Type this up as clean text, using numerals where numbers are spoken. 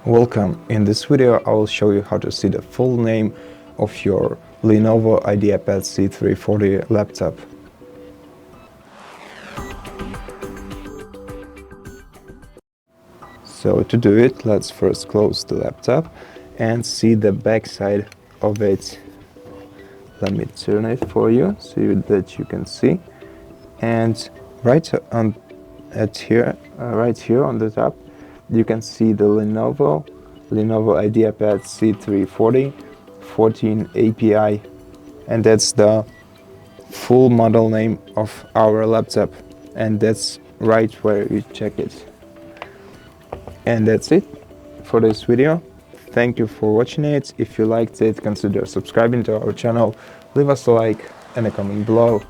Welcome. In this video I will show you how to see the full name of your LENOVO Ideapad C340 laptop. So to do it, let's first close the laptop and see the back side of it. Let me turn it for you so that you can see. And right here on the top, you can see the LENOVO Ideapad C340 14 API, and that's the full model name of our laptop, and that's right where you check it. And that's it for this video. Thank you for watching it. If you liked it, consider subscribing to our channel, leave us a like and a comment below.